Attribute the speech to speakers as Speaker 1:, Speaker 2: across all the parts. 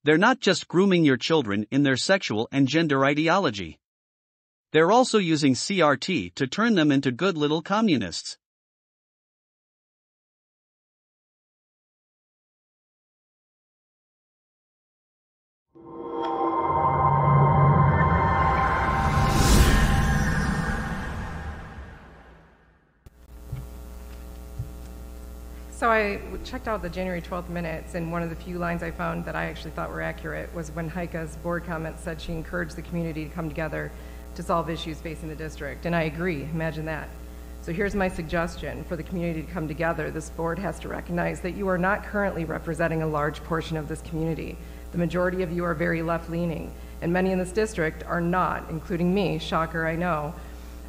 Speaker 1: They're not just grooming your children in their sexual and gender ideology. They're also using CRT to turn them into good little communists.
Speaker 2: So I checked out the January 12th minutes, and one of the few lines I found that I actually thought were accurate was when Heike's board comment said she encouraged the community to come together to solve issues facing the district. And I agree, imagine that. So here's my suggestion for the community to come together. This board has to recognize that you are not currently representing a large portion of this community. The majority of you are very left-leaning, and many in this district are not, including me, shocker, I know.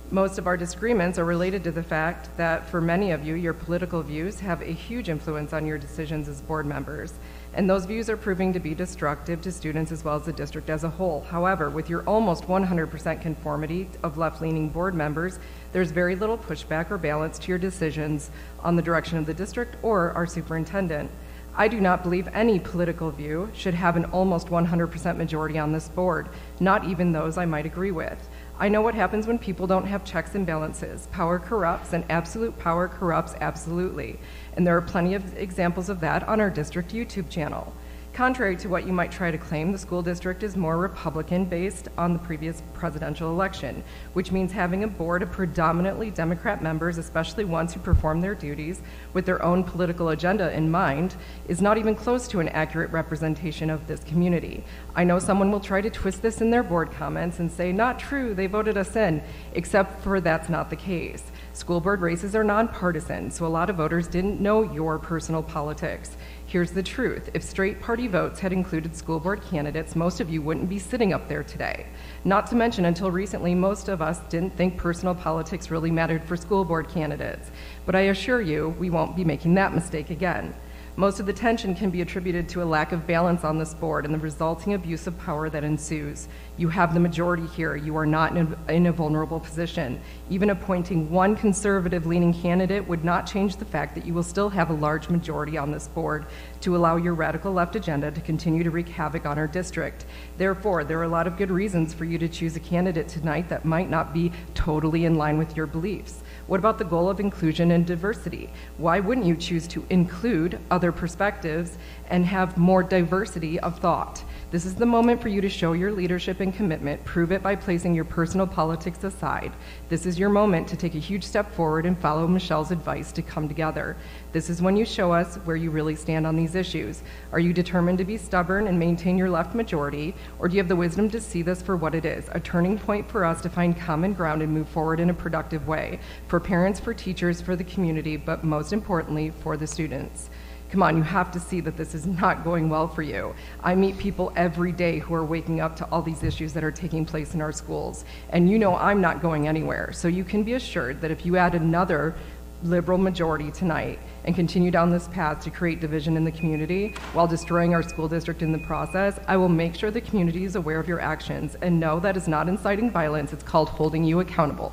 Speaker 2: Most of our disagreements are related to the fact that for many of you, your political views have a huge influence on your decisions as board members, and those views are proving to be destructive to students as well as the district as a whole. However, with your almost 100% conformity of left-leaning board members, there's very little pushback or balance to your decisions on the direction of the district or our superintendent. I do not believe any political view should have an almost 100% majority on this board, not even those I might agree with. I know what happens when people don't have checks and balances. Power corrupts, and absolute power corrupts absolutely. And there are plenty of examples of that on our district YouTube channel. Contrary to what you might try to claim, the school district is more Republican based on the previous presidential election, which means having a board of predominantly Democrat members, especially ones who perform their duties with their own political agenda in mind, is not even close to an accurate representation of this community. I know someone will try to twist this in their board comments and say, not true, they voted us in, except for that's not the case. School board races are nonpartisan, so a lot of voters didn't know your personal politics. Here's the truth. If straight party votes had included school board candidates, most of you wouldn't be sitting up there today. Not to mention, until recently, most of us didn't think personal politics really mattered for school board candidates. But I assure you, we won't be making that mistake again. Most of the tension can be attributed to a lack of balance on this board and the resulting abuse of power that ensues. You have the majority here. You are not in a vulnerable position. Even appointing one conservative-leaning candidate would not change the fact that you will still have a large majority on this board to allow your radical left agenda to continue to wreak havoc on our district. Therefore, there are a lot of good reasons for you to choose a candidate tonight that might not be totally in line with your beliefs. What about the goal of inclusion and diversity? Why wouldn't you choose to include other perspectives and have more diversity of thought? This is the moment for you to show your leadership and commitment. Prove it by placing your personal politics aside. This is your moment to take a huge step forward and follow Michelle's advice to come together. This is when you show us where you really stand on these issues. Are you determined to be stubborn and maintain your left majority, or do you have the wisdom to see this for what it is, a turning point for us to find common ground and move forward in a productive way, for parents, for teachers, for the community, but most importantly, for the students? Come on, you have to see that this is not going well for you. I meet people every day who are waking up to all these issues that are taking place in our schools, and you know I'm not going anywhere. So you can be assured that if you add another liberal majority tonight and continue down this path to create division in the community while destroying our school district in the process, I will make sure the community is aware of your actions. And no, that is not inciting violence. It's called holding you accountable.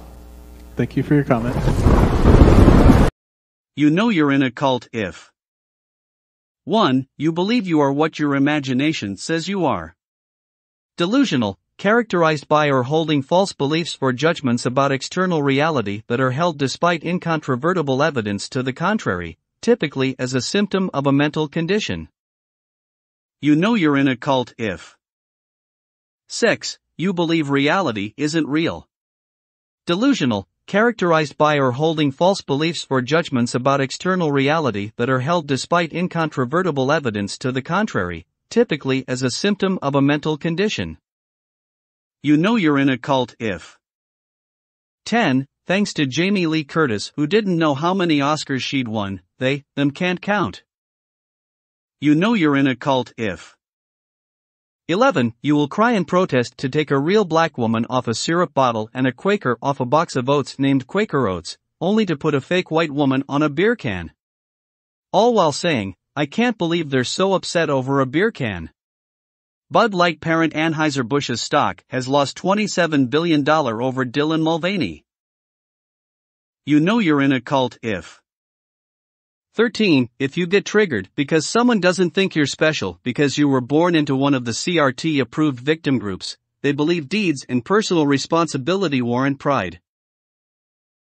Speaker 3: Thank you for your comment.
Speaker 1: You know you're in a cult if 1. You believe you are what your imagination says you are. Delusional, characterized by or holding false beliefs or judgments about external reality that are held despite incontrovertible evidence to the contrary, typically as a symptom of a mental condition. You know you're in a cult if 6. You believe reality isn't real. Delusional, characterized by or holding false beliefs or judgments about external reality that are held despite incontrovertible evidence to the contrary, typically as a symptom of a mental condition. You know you're in a cult if 10. Thanks to Jamie Lee Curtis, who didn't know how many Oscars she'd won, them can't count. You know you're in a cult if 11. You will cry in protest to take a real black woman off a syrup bottle and a Quaker off a box of oats named Quaker Oats, only to put a fake white woman on a beer can. All while saying, I can't believe they're so upset over a beer can. Bud Light parent Anheuser-Busch's stock has lost $27 billion over Dylan Mulvaney. You know you're in a cult if 13. If you get triggered because someone doesn't think you're special because you were born into one of the CRT-approved victim groups, they believe deeds and personal responsibility warrant pride.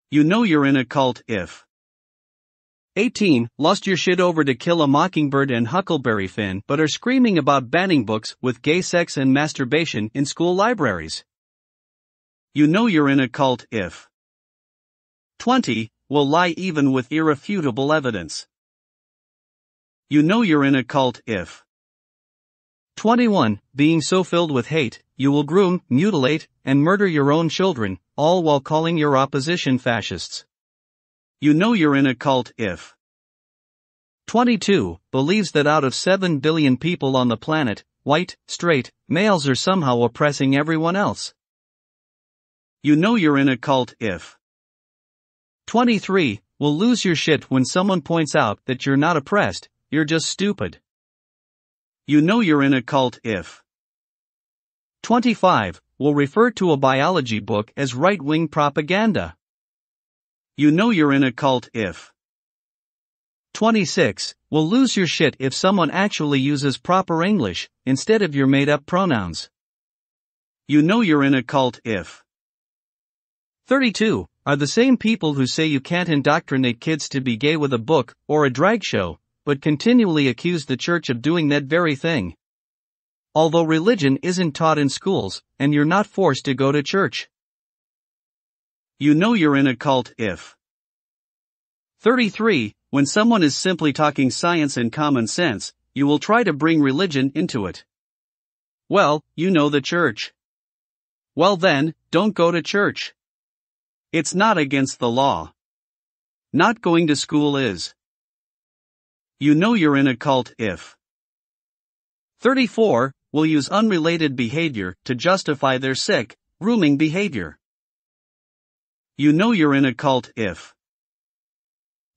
Speaker 1: You know you're in a cult if 18. Lost your shit over To Kill a Mockingbird and Huckleberry Finn but are screaming about banning books with gay sex and masturbation in school libraries. You know you're in a cult if 20. Will lie even with irrefutable evidence. You know you're in a cult if 21. Being so filled with hate, you will groom, mutilate, and murder your own children, all while calling your opposition fascists. You know you're in a cult if 22. Believes that out of 7 billion people on the planet, white, straight, males are somehow oppressing everyone else. You know you're in a cult if 23. Will lose your shit when someone points out that you're not oppressed, you're just stupid. You know you're in a cult if 25. Will refer to a biology book as right-wing propaganda. You know you're in a cult if 26. Will lose your shit if someone actually uses proper English instead of your made-up pronouns. You know you're in a cult if 32. Are the same people who say you can't indoctrinate kids to be gay with a book or a drag show, but continually accuse the church of doing that very thing. Although religion isn't taught in schools, and you're not forced to go to church. You know you're in a cult if 33. When someone is simply talking science and common sense, you will try to bring religion into it. Well, you know the church. Well then, don't go to church. It's not against the law. Not going to school is. You know you're in a cult if 34. Will use unrelated behavior to justify their sick, grooming behavior. You know you're in a cult if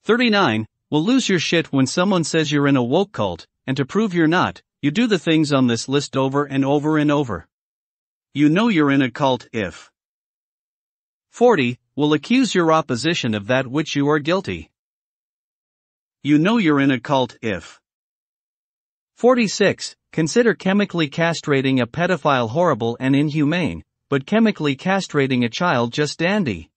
Speaker 1: 39. Will lose your shit when someone says you're in a woke cult, and to prove you're not, you do the things on this list over and over and over. You know you're in a cult if 40. Will accuse your opposition of that which you are guilty. You know you're in a cult if 46. Consider chemically castrating a pedophile horrible and inhumane, but chemically castrating a child just dandy.